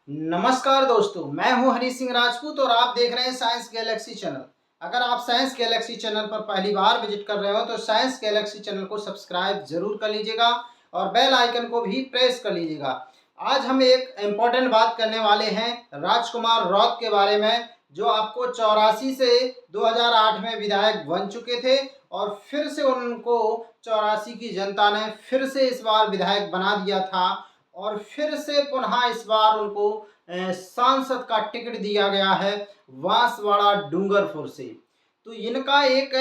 नमस्कार दोस्तों, मैं हूं हरी सिंह राजपूत और आप देख रहे हैं साइंस गैलेक्सी चैनल। अगर आप साइंस गैलेक्सी चैनल पर पहली बार विजिट कर रहे हो तो साइंस गैलेक्सी चैनल को सब्सक्राइब जरूर कर लीजिएगा और बेल आइकन को भी प्रेस कर लीजिएगा। आज हम एक इम्पोर्टेंट बात करने वाले हैं राजकुमार रौत के बारे में, जो आपको 84 से 2008 में विधायक बन चुके थे और फिर से उनको 84 की जनता ने फिर से इस बार विधायक बना दिया था और फिर से पुनः इस बार उनको सांसद का टिकट दिया गया है बांसवाड़ा डूंगरपुर से। तो इनका एक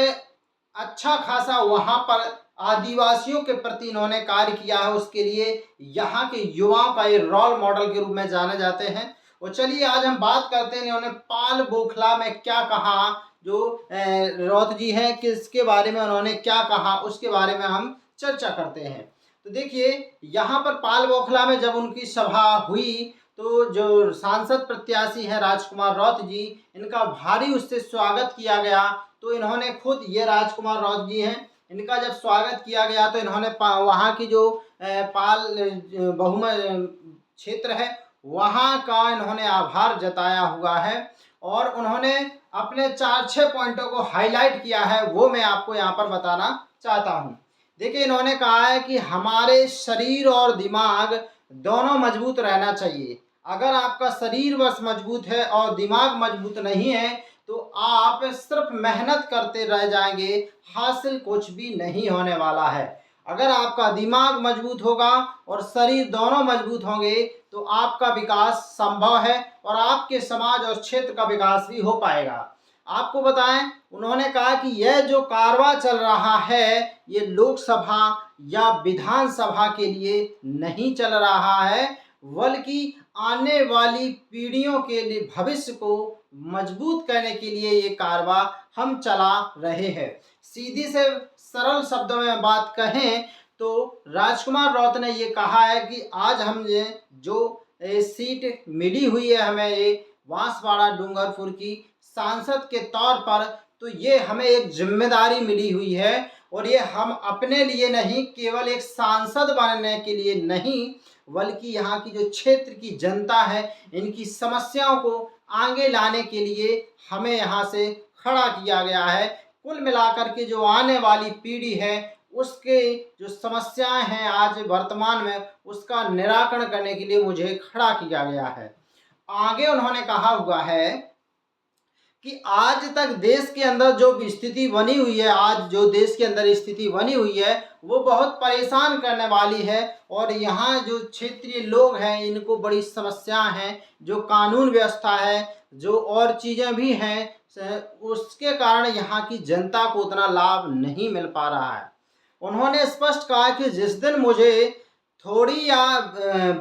अच्छा खासा वहां पर आदिवासियों के प्रति इन्होंने कार्य किया है, उसके लिए यहाँ के युवाओं का एक रोल मॉडल के रूप में जाने जाते हैं। और चलिए आज हम बात करते हैं इन्होंने पाल बोखला में क्या कहा, जो रौत जी हैं किसके बारे में उन्होंने क्या कहा उसके बारे में हम चर्चा करते हैं। तो देखिए यहाँ पर पाल बौखला में जब उनकी सभा हुई तो जो सांसद प्रत्याशी हैं राजकुमार रौत जी, इनका भारी उससे स्वागत किया गया। तो इन्होंने खुद, ये राजकुमार रौत जी हैं, इनका जब स्वागत किया गया तो इन्होंने वहाँ की जो पाल बहुमत क्षेत्र है वहाँ का इन्होंने आभार जताया हुआ है और उन्होंने अपने 4-6 पॉइंटों को हाईलाइट किया है, वो मैं आपको यहाँ पर बताना चाहता हूँ। देखिए इन्होंने कहा है कि हमारे शरीर और दिमाग दोनों मजबूत रहना चाहिए। अगर आपका शरीर बस मजबूत है और दिमाग मजबूत नहीं है तो आप सिर्फ मेहनत करते रह जाएंगे, हासिल कुछ भी नहीं होने वाला है। अगर आपका दिमाग मजबूत होगा और शरीर दोनों मजबूत होंगे तो आपका विकास संभव है और आपके समाज और क्षेत्र का विकास भी हो पाएगा। आपको बताएं, उन्होंने कहा कि यह जो कारवां चल रहा है ये लोकसभा या विधानसभा के लिए नहीं चल रहा है, बल्कि आने वाली पीढ़ियों के लिए भविष्य को मजबूत करने के लिए ये कारवां हम चला रहे हैं। सीधी से सरल शब्दों में बात कहें तो राजकुमार रौत ने ये कहा है कि आज हम ये जो सीट मिली हुई है हमें ये बांसवाड़ा डूंगरपुर की सांसद के तौर पर, तो ये हमें एक जिम्मेदारी मिली हुई है और ये हम अपने लिए नहीं, केवल एक सांसद बनने के लिए नहीं, बल्कि यहाँ की जो क्षेत्र की जनता है इनकी समस्याओं को आगे लाने के लिए हमें यहाँ से खड़ा किया गया है। कुल मिलाकर के जो आने वाली पीढ़ी है उसके जो समस्याएं हैं आज वर्तमान में उसका निराकरण करने के लिए मुझे खड़ा किया गया है। आगे उन्होंने कहा हुआ है कि आज तक देश के अंदर जो स्थिति बनी हुई है, आज जो देश के अंदर स्थिति बनी हुई है वो बहुत परेशान करने वाली है और यहाँ जो क्षेत्रीय लोग हैं इनको बड़ी समस्या हैं, जो कानून व्यवस्था है, जो और चीज़ें भी हैं, उसके कारण यहाँ की जनता को उतना लाभ नहीं मिल पा रहा है। उन्होंने स्पष्ट कहा कि जिस दिन मुझे थोड़ी या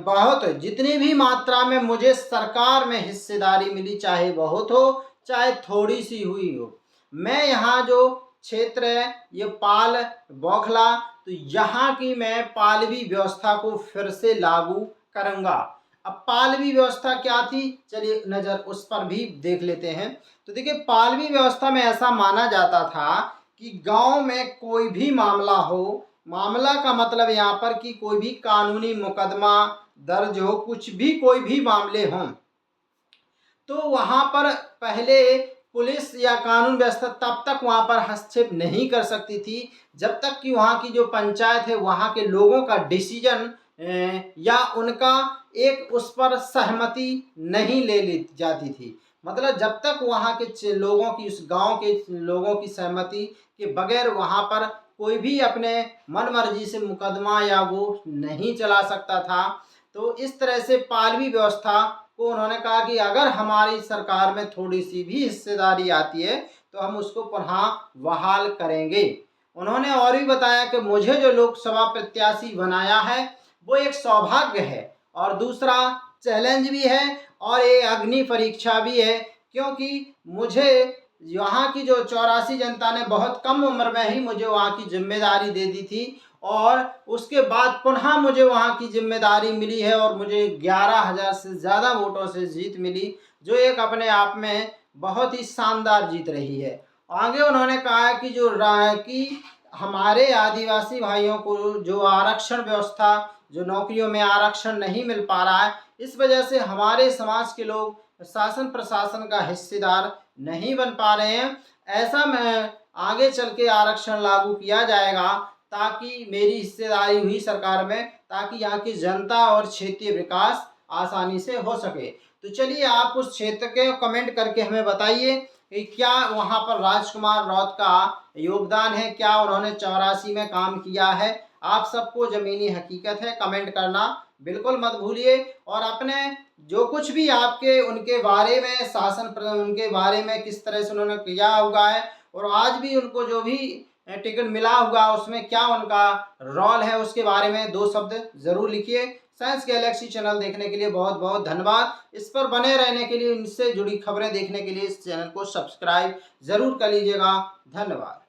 बहुत, जितनी भी मात्रा में मुझे सरकार में हिस्सेदारी मिली, चाहे बहुत हो चाहे थोड़ी सी हुई हो, मैं यहाँ जो क्षेत्र है ये पाल बौखला, तो यहाँ की मैं पालवी व्यवस्था को फिर से लागू करूँगा। अब पालवी व्यवस्था क्या थी, चलिए नज़र उस पर भी देख लेते हैं। तो देखिए पालवी व्यवस्था में ऐसा माना जाता था कि गांव में कोई भी मामला हो, मामला का मतलब यहाँ पर कि कोई भी कानूनी मुकदमा दर्ज हो, कुछ भी कोई भी मामले हों, तो वहाँ पर पहले पुलिस या कानून व्यवस्था तब तक वहाँ पर हस्तक्षेप नहीं कर सकती थी जब तक कि वहाँ की जो पंचायत है वहाँ के लोगों का डिसीजन या उनका एक उस पर सहमति नहीं ले ली जाती थी। मतलब जब तक वहाँ के लोगों की, उस गांव के लोगों की सहमति के बगैर वहाँ पर कोई भी अपने मन मर्जी से मुकदमा या वो नहीं चला सकता था। तो इस तरह से पालवी व्यवस्था को उन्होंने कहा कि अगर हमारी सरकार में थोड़ी सी भी हिस्सेदारी आती है तो हम उसको पुनः बहाल करेंगे। उन्होंने और भी बताया कि मुझे जो लोकसभा प्रत्याशी बनाया है वो एक सौभाग्य है और दूसरा चैलेंज भी है और ये अग्नि परीक्षा भी है, क्योंकि मुझे यहाँ की जो 84 जनता ने बहुत कम उम्र में ही मुझे वहाँ की जिम्मेदारी दे दी थी और उसके बाद पुनः मुझे वहाँ की जिम्मेदारी मिली है और मुझे 11,000 से ज़्यादा वोटों से जीत मिली, जो एक अपने आप में बहुत ही शानदार जीत रही है। आगे उन्होंने कहा कि कि हमारे आदिवासी भाइयों को जो आरक्षण व्यवस्था, जो नौकरियों में आरक्षण नहीं मिल पा रहा है, इस वजह से हमारे समाज के लोग शासन प्रशासन का हिस्सेदार नहीं बन पा रहे हैं। ऐसा में आगे चल के आरक्षण लागू किया जाएगा ताकि मेरी हिस्सेदारी हुई सरकार में, ताकि यहाँ की जनता और क्षेत्रीय विकास आसानी से हो सके। तो चलिए आप उस क्षेत्र के कमेंट करके हमें बताइए कि क्या वहाँ पर राजकुमार राउत का योगदान है, क्या उन्होंने 84 में काम किया है। आप सबको ज़मीनी हकीकत है कमेंट करना बिल्कुल मत भूलिए, और अपने जो कुछ भी आपके उनके बारे में उनके बारे में किस तरह से उन्होंने किया हुआ है, और आज भी उनको जो भी टिकट मिला हुआ उसमें क्या उनका रोल है, उसके बारे में 2 शब्द ज़रूर लिखिए। साइंस गैलेक्सी चैनल देखने के लिए बहुत बहुत धन्यवाद। इस पर बने रहने के लिए, इनसे जुड़ी खबरें देखने के लिए इस चैनल को सब्सक्राइब ज़रूर कर लीजिएगा। धन्यवाद।